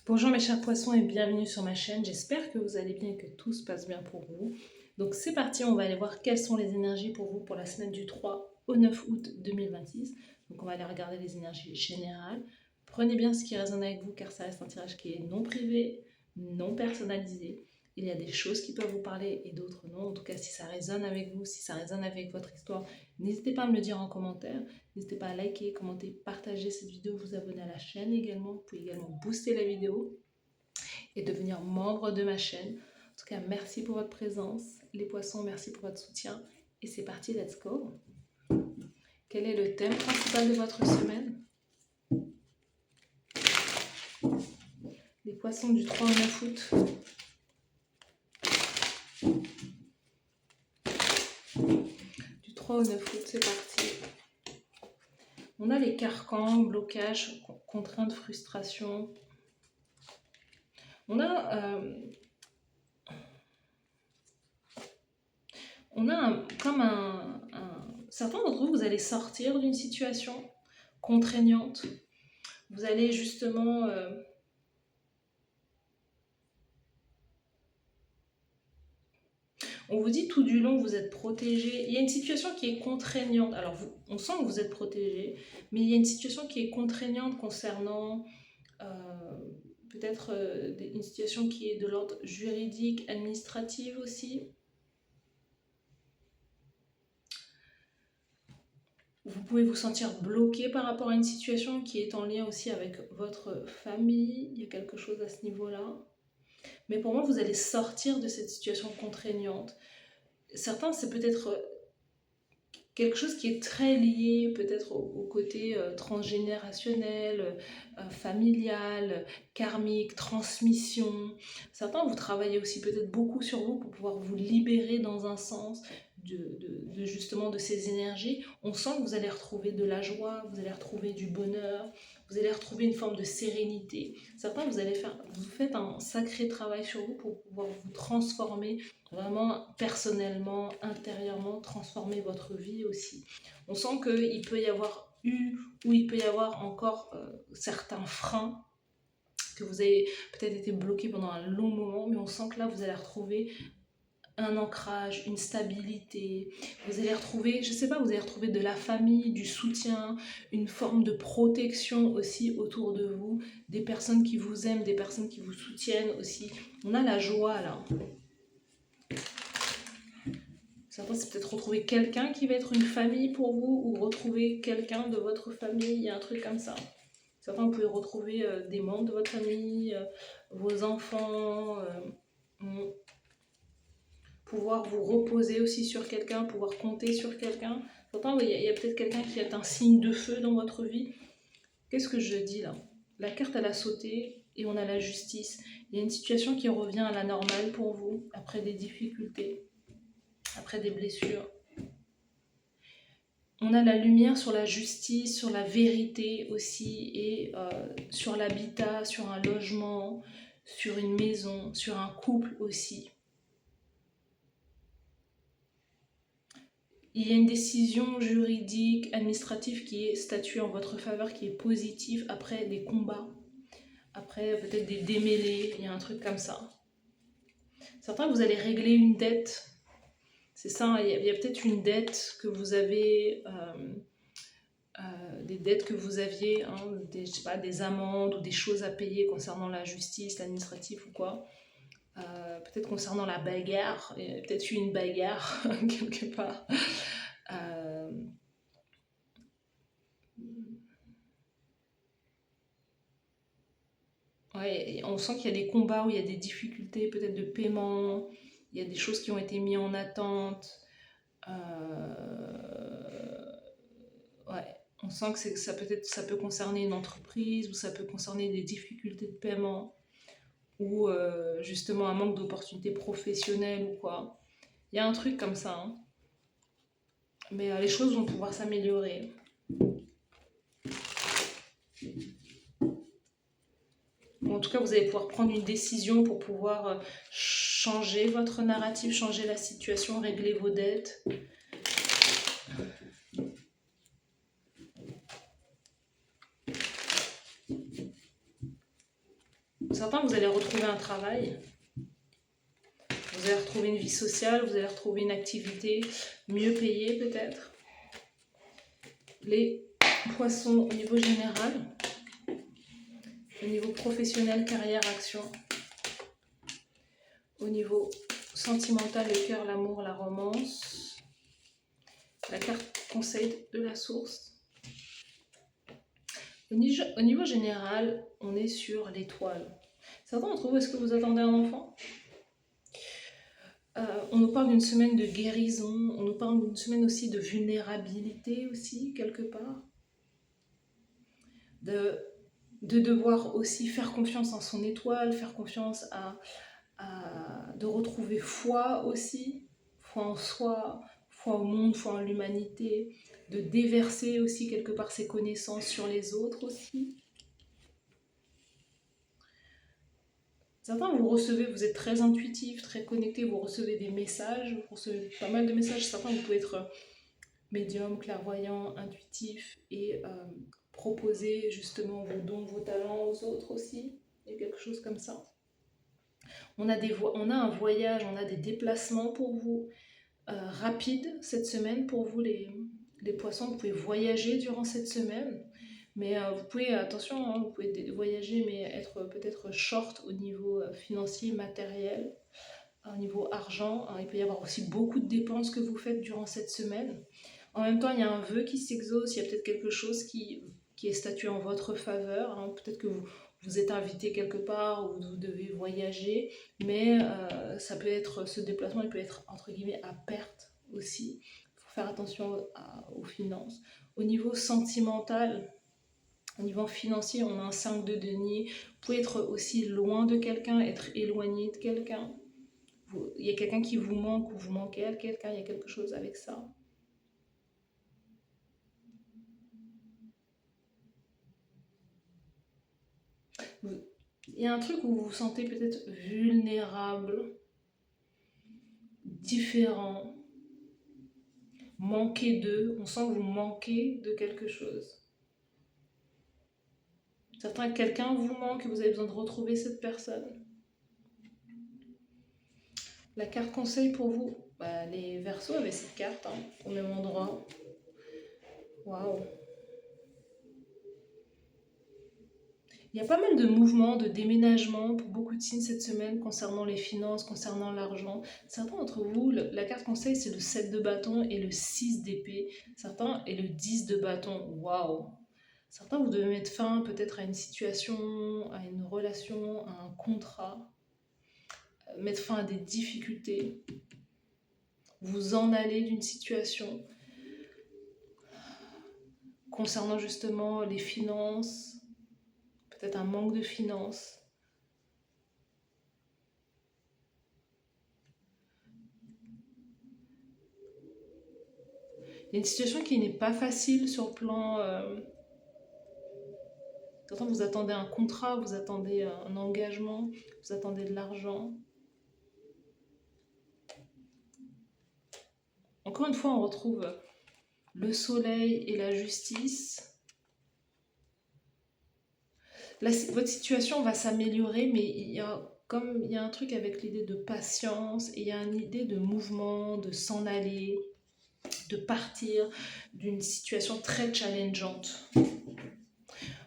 Bonjour mes chers poissons et bienvenue sur ma chaîne. J'espère que vous allez bien et que tout se passe bien pour vous. Donc c'est parti, on va aller voir quelles sont les énergies pour vous pour la semaine du 3 au 9 août 2026. Donc on va aller regarder les énergies générales. Prenez bien ce qui résonne avec vous car ça reste un tirage qui est non privé, non personnalisé. Il y a des choses qui peuvent vous parler et d'autres non. En tout cas, si ça résonne avec vous, si ça résonne avec votre histoire, n'hésitez pas à me le dire en commentaire. N'hésitez pas à liker, commenter, partager cette vidéo, vous abonner à la chaîne également. Vous pouvez également booster la vidéo et devenir membre de ma chaîne. En tout cas, merci pour votre présence. Les poissons, merci pour votre soutien. Et c'est parti, let's go. Quel est le thème principal de votre semaine? Les poissons du 3 au 9 août. Du 3 au 9 août, c'est parti. On a les carcans, blocages, contraintes, frustration. On a certains d'entre vous, vous allez sortir d'une situation contraignante. Vous allez justement on vous dit tout du long, vous êtes protégé. Il y a une situation qui est contraignante. Alors, on sent que vous êtes protégé, mais il y a une situation qui est contraignante concernant peut-être une situation qui est de l'ordre juridique, administratif aussi. Vous pouvez vous sentir bloqué par rapport à une situation qui est en lien aussi avec votre famille. Il y a quelque chose à ce niveau-là. Mais pour moi, vous allez sortir de cette situation contraignante. Certains, c'est peut-être quelque chose qui est très lié peut-être au côté transgénérationnel, familial, karmique, transmission. Certains, vous travaillez aussi peut-être beaucoup sur vous pour pouvoir vous libérer dans un sens justement de ces énergies. On sent que vous allez retrouver de la joie, vous allez retrouver du bonheur, vous allez retrouver une forme de sérénité. Certains, vous faites un sacré travail sur vous pour pouvoir vous transformer vraiment personnellement, intérieurement, transformer votre vie aussi. On sent qu'il peut y avoir eu ou il peut y avoir encore certains freins que vous avez peut-être été bloqué pendant un long moment, mais on sent que là vous allez retrouver un ancrage, une stabilité, vous allez retrouver, je sais pas, vous allez retrouver de la famille, du soutien, une forme de protection aussi autour de vous, des personnes qui vous aiment, des personnes qui vous soutiennent aussi. On a la joie là. Certains, c'est peut-être retrouver quelqu'un qui va être une famille pour vous ou retrouver quelqu'un de votre famille, il y a un truc comme ça. Certains, vous pouvez retrouver des membres de votre famille, vos enfants, pouvoir vous reposer aussi sur quelqu'un, pouvoir compter sur quelqu'un. Certains, il y a peut-être quelqu'un qui est un signe de feu dans votre vie. Qu'est-ce que je dis là? La carte, elle a sauté et on a la justice. Il y a une situation qui revient à la normale pour vous, après des difficultés, après des blessures. On a la lumière sur la justice, sur la vérité aussi, et sur l'habitat, sur un logement, sur une maison, sur un couple aussi. Il y a une décision juridique, administrative qui est statuée en votre faveur, qui est positive après des combats, après peut-être des démêlés, il y a un truc comme ça. Certains, vous allez régler une dette. C'est ça, il y a peut-être une dette que vous avez... des dettes que vous aviez, hein, je sais pas, des amendes ou des choses à payer concernant la justice, l'administratif ou quoi. Peut-être concernant la bagarre, il y a peut-être eu une bagarre quelque part. Ouais, on sent qu'il y a des combats où il y a des difficultés peut-être de paiement, il y a des choses qui ont été mises en attente. Ouais. On sent que ça peut concerner une entreprise ou ça peut concerner des difficultés de paiement ou justement un manque d'opportunités professionnelles ou quoi. Il y a un truc comme ça, hein. Mais les choses vont pouvoir s'améliorer. En tout cas, vous allez pouvoir prendre une décision pour pouvoir changer votre narratif, changer la situation, régler vos dettes. Certains, vous allez retrouver un travail, vous allez retrouver une vie sociale, vous allez retrouver une activité mieux payée peut-être. Les poissons au niveau général, au niveau professionnel, carrière, action, au niveau sentimental, le cœur, l'amour, la romance, la carte conseil de la source. Au niveau général, on est sur l'étoile. Certains d'entre vous, est-ce que vous attendez un enfant? On nous parle d'une semaine de guérison, on nous parle d'une semaine aussi de vulnérabilité aussi, quelque part. De devoir aussi faire confiance en son étoile, faire confiance de retrouver foi aussi, foi en soi, foi au monde, foi en l'humanité, de déverser aussi quelque part ses connaissances sur les autres aussi. Certains, vous recevez, vous êtes très intuitif, très connecté, vous recevez des messages, vous recevez pas mal de messages. Certains, vous pouvez être médium, clairvoyant, intuitif et proposer justement vos dons, vos talents aux autres aussi. Il y a quelque chose comme ça. On a un voyage, on a des déplacements pour vous rapides cette semaine. Pour vous, les poissons, vous pouvez voyager durant cette semaine. Mais vous pouvez, attention, hein, vous pouvez voyager, mais être peut-être short au niveau financier, matériel, au niveau argent. Il peut y avoir aussi beaucoup de dépenses que vous faites durant cette semaine. En même temps, il y a un vœu qui s'exauce, il y a peut-être quelque chose qui est statué en votre faveur. Hein. Peut-être que vous êtes invité quelque part ou vous devez voyager, mais ça peut être, ce déplacement il peut être entre guillemets à perte aussi. Il faut faire attention aux finances. Au niveau sentimental, au niveau financier, on a un 5 de denier. Vous pouvez être aussi loin de quelqu'un, être éloigné de quelqu'un. Il y a quelqu'un qui vous manque ou vous manquez à quelqu'un, il y a quelque chose avec ça. Il y a un truc où vous vous sentez peut-être vulnérable, différent, manqué d'eux. On sent que vous manquez de quelque chose. Certains, quelqu'un vous manque et vous avez besoin de retrouver cette personne. La carte conseil pour vous, les Verseaux avaient cette carte au même endroit. Waouh! Il y a pas mal de mouvements, de déménagements pour beaucoup de signes cette semaine concernant les finances, concernant l'argent. Certains d'entre vous, la carte conseil, c'est le 7 de bâton et le 6 d'épée. Certains, et le 10 de bâton. Waouh! Certains, vous devez mettre fin peut-être à une situation, à une relation, à un contrat. Mettre fin à des difficultés. Vous en aller d'une situation. Concernant justement les finances, peut-être un manque de finances. Il y a une situation qui n'est pas facile sur le plan... vous attendez un contrat, vous attendez un engagement, vous attendez de l'argent. Encore une fois, on retrouve le soleil et la justice. Là, votre situation va s'améliorer, mais il y a un truc avec l'idée de patience, et il y a une idée de mouvement, de s'en aller, de partir d'une situation très challengeante.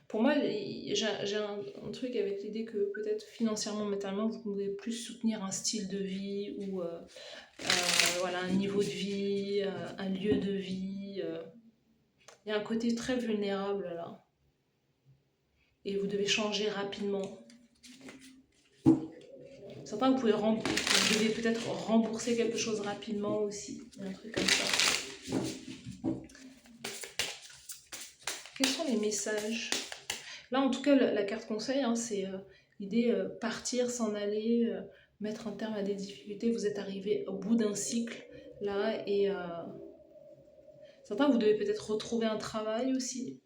Pour moi, j'ai un truc avec l'idée que peut-être financièrement, mentalement, vous pouvez plus soutenir un style de vie ou voilà, un niveau de vie, un lieu de vie. Il y a un côté très vulnérable là. Et vous devez changer rapidement. Certains, vous devez peut-être rembourser quelque chose rapidement aussi. Il y a un truc comme ça. Quels sont les messages? Là, en tout cas, la carte conseil, c'est l'idée partir, s'en aller, mettre un terme à des difficultés. Vous êtes arrivé au bout d'un cycle, là, et certains, vous devez peut-être retrouver un travail aussi.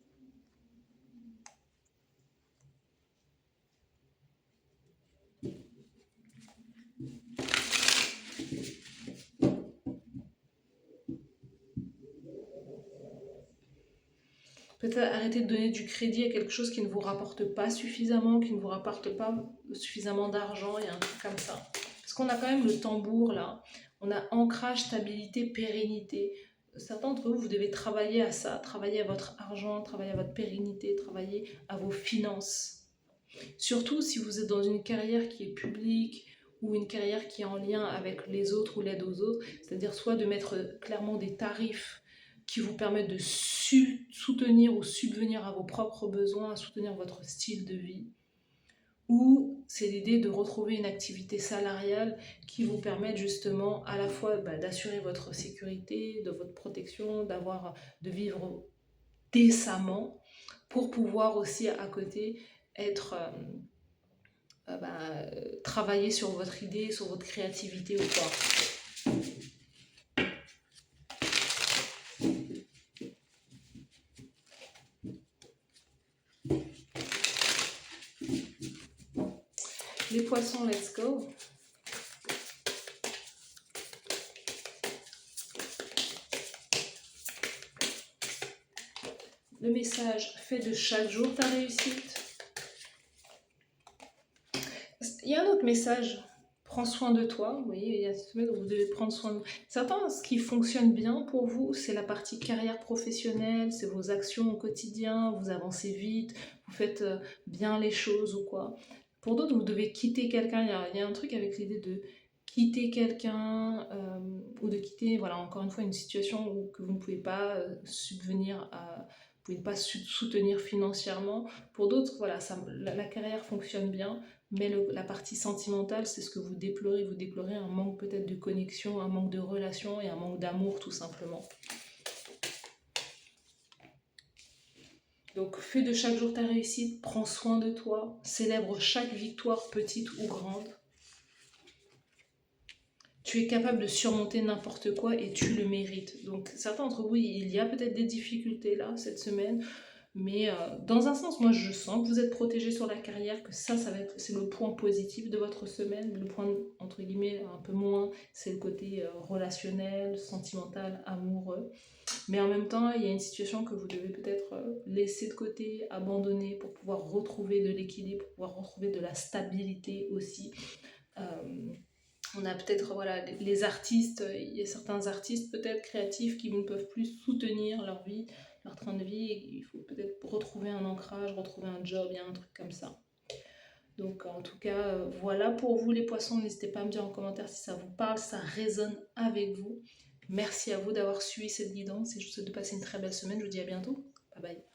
Peut-être arrêter de donner du crédit à quelque chose qui ne vous rapporte pas suffisamment, qui ne vous rapporte pas suffisamment d'argent et un truc comme ça. Parce qu'on a quand même le tambour là, on a ancrage, stabilité, pérennité. Certains d'entre vous, vous devez travailler à ça, travailler à votre argent, travailler à votre pérennité, travailler à vos finances. Surtout si vous êtes dans une carrière qui est publique ou une carrière qui est en lien avec les autres ou l'aide aux autres, c'est-à-dire soit de mettre clairement des tarifs qui vous permettent de soutenir ou subvenir à vos propres besoins, à soutenir votre style de vie, ou c'est l'idée de retrouver une activité salariale qui vous permette justement à la fois d'assurer votre sécurité, de votre protection, de vivre décemment, pour pouvoir aussi à côté être travailler sur votre idée, sur votre créativité ou quoi. Les poissons, let's go. Le message, fais de chaque jour ta réussite. Il y a un autre message, prends soin de toi. Vous voyez, il y a ce message où vous devez prendre soin de vous. Certains, ce qui fonctionne bien pour vous, c'est la partie carrière professionnelle, c'est vos actions au quotidien, vous avancez vite, vous faites bien les choses ou quoi. Pour d'autres, vous devez quitter quelqu'un. Il y a un truc avec l'idée de quitter quelqu'un ou de quitter, voilà, encore une fois, une situation que vous ne pouvez pas subvenir à, vous ne pouvez pas soutenir financièrement. Pour d'autres, voilà, la carrière fonctionne bien, mais la partie sentimentale, c'est ce que vous déplorez. Vous déplorez un manque peut-être de connexion, un manque de relation et un manque d'amour tout simplement. Donc fais de chaque jour ta réussite, prends soin de toi, célèbre chaque victoire petite ou grande. Tu es capable de surmonter n'importe quoi et tu le mérites. Donc certains d'entre vous, il y a peut-être des difficultés là cette semaine, mais dans un sens, moi je sens que vous êtes protégé sur la carrière, que ça va être, c'est le point positif de votre semaine. Le point entre guillemets un peu moins, c'est le côté relationnel, sentimental, amoureux. Mais en même temps, il y a une situation que vous devez peut-être laisser de côté, abandonner pour pouvoir retrouver de l'équilibre, pour pouvoir retrouver de la stabilité aussi. On a peut-être, voilà, les artistes, il y a certains artistes peut-être créatifs qui ne peuvent plus soutenir leur vie, leur train de vie, et il faut peut-être retrouver un ancrage, retrouver un job, il y a un truc comme ça. Donc en tout cas, voilà pour vous les poissons, n'hésitez pas à me dire en commentaire si ça vous parle, si ça résonne avec vous. Merci à vous d'avoir suivi cette guidance et je vous souhaite de passer une très belle semaine, je vous dis à bientôt, bye bye.